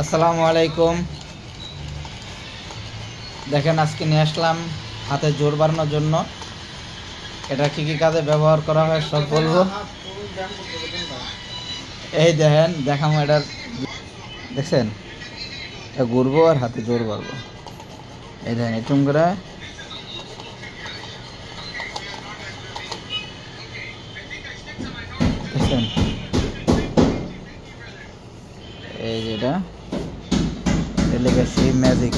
আসসালামু আলাইকুম। দেখেন আজকে নিয়ে আসলাম হাতে জোর বাড়ানোর জন্য। এটা কি কি কাজে ব্যবহার করা হয় সব বলবো। এই দেখেন দেখাবো, এটার দেখছেন এটা ঘুরবো আর হাতে জোর বাড়বো। এই দেখেন এরকম করে দেখছেন, এই যেটা লেগেছি ম্যাজিক।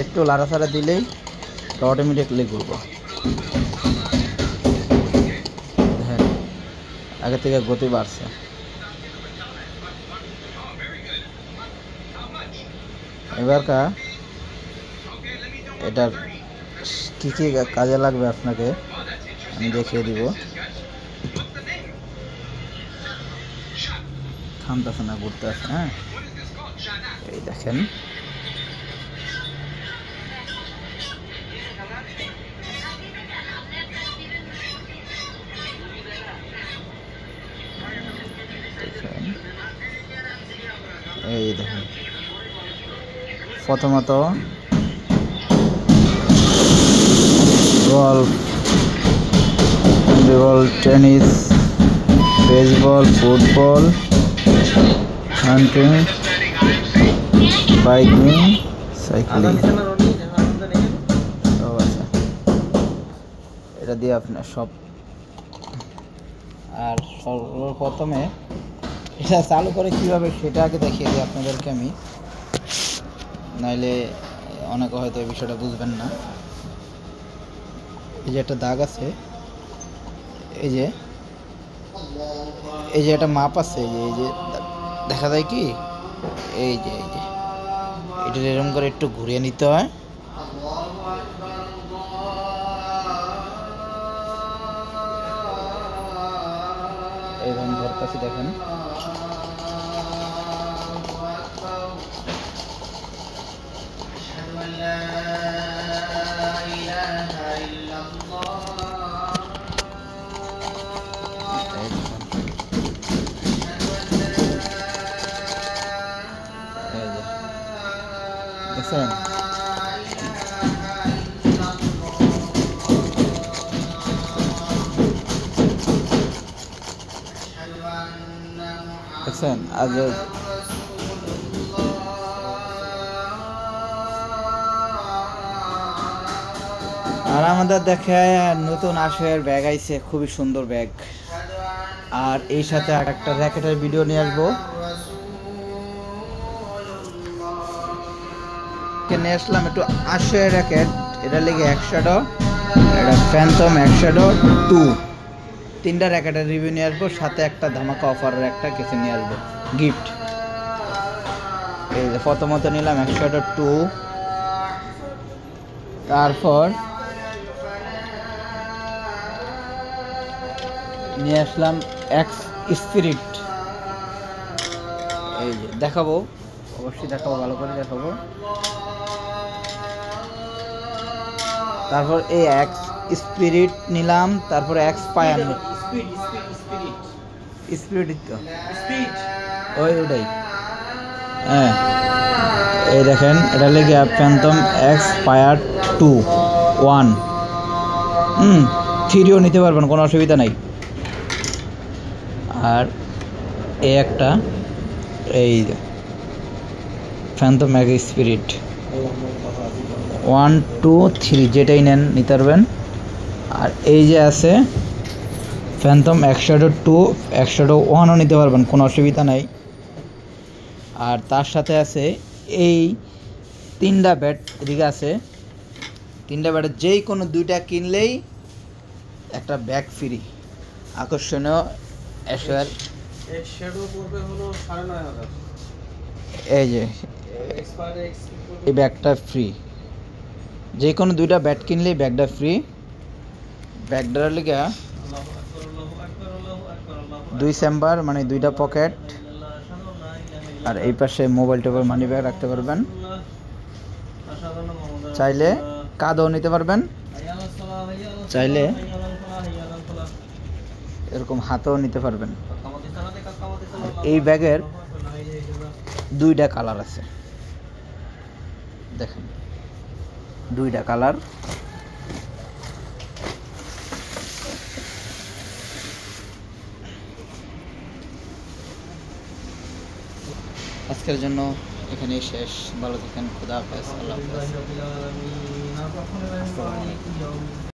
একটু লাড়াচাড়া দিলেই অটোমেটিকলি ঘুরবো। দেখেন আগে থেকে গতি বাড়ছে। এবারকা এটার কী কী কাজে লাগবে আপনাকে আমি দেখিয়ে দিব। থামতেছে না, ঘুরতে আছে। হ্যাঁ এই দেখেন এই দেখেন প্রথমত golf, volleyball, tennis, baseball, football, hunting, biking, cycling সব আছে। এটা দিয়ে আপনার সব। আর সর্বপ্রথমে এটা চালু করে কীভাবে সেটা আগে দেখিয়ে দিই আপনাদেরকে আমি, নাইলে অনেকে হয়তো এই বিষয়টা বুঝবেন না। এই যে একটা দাগ আছে, এই যে একটা মাপ আছে, এই যে দেখা যায় কি, এই যে এটা এরকম করে একটু ঘুরিয়ে নিতে হয়। এইরকম ধরতেছি দেখেন, দেখছেন দেখছেন। আর আমাদের দেখে নতুন আশের ব্যাগ আইছে, খুবই সুন্দর ব্যাগ। আর এই সাথে আর একটা র্যাকেটের ভিডিও নিয়ে আসবো। নিয়ে আসলাম একটু আশের র্যাকেট, এটা লেগে একশাডো, এটা ফ্যান্টম একশাডো 2, তিনটা র্যাকেটের রিভিউ নিয়ে আসবো, সাথে একটা ধামাকা অফারের একটা কিছু নিয়ে আসবো গিফট। এই যে প্রথমত নিলাম একশাডো 2, তারপর নিয়ে আসলাম এক্স স্পিরিট। এই যে দেখাবো, অবশ্যই দেখাবো, ভালো করে দেখাবো। তারপর এই এক্স স্পিরিট নিলাম, তারপর এক্স পায়ার স্পিরিট তো ওইটাই। হ্যাঁ এই দেখেন এটা লেগে ফ্যান্টম এক্স পায়ার 2 1 3ও নিতে পারবেন, কোনো অসুবিধা নাই। আর এই একটা এই ফ্যান্টম এক্স স্পিরিট 1 2 3 যেটাই নেন নিতে পারবেন। আর এই যে আছে ফ্যান্টম একশাডো 2 একশাডো 1ও নিতে পারবেন, কোনো অসুবিধা নাই। আর তার সাথে আছে এই তিনটা ব্যাট, এদিকে আছে তিনটা ব্যাটের যেই কোনো দুইটা কিনলেই একটা ব্যাগ ফ্রি। আকর্ষণীয় অ্যাশোয়ার এই যে এই ব্যাগটা ফ্রি, যে কোনো দুইটা ব্যাট কিনলেই ব্যাগটা ফ্রি। ব্যাগটার লিগা 2 চেম্বার, মানে 2টা পকেট। আর এই পাশে মোবাইল টোবাইল মানি ব্যাগ রাখতে পারবেন, চাইলে কাঁধও নিতে পারবেন, চাইলে এরকম হাতেও নিতে পারবেন। এই ব্যাগের দুইটা কালার আছে, দেখেন দুইটা কালার। আজকের জন্য এখানেই শেষ। ভালো থাকেন, খুদা হাফেজ, আল্লাহ হাফেজ।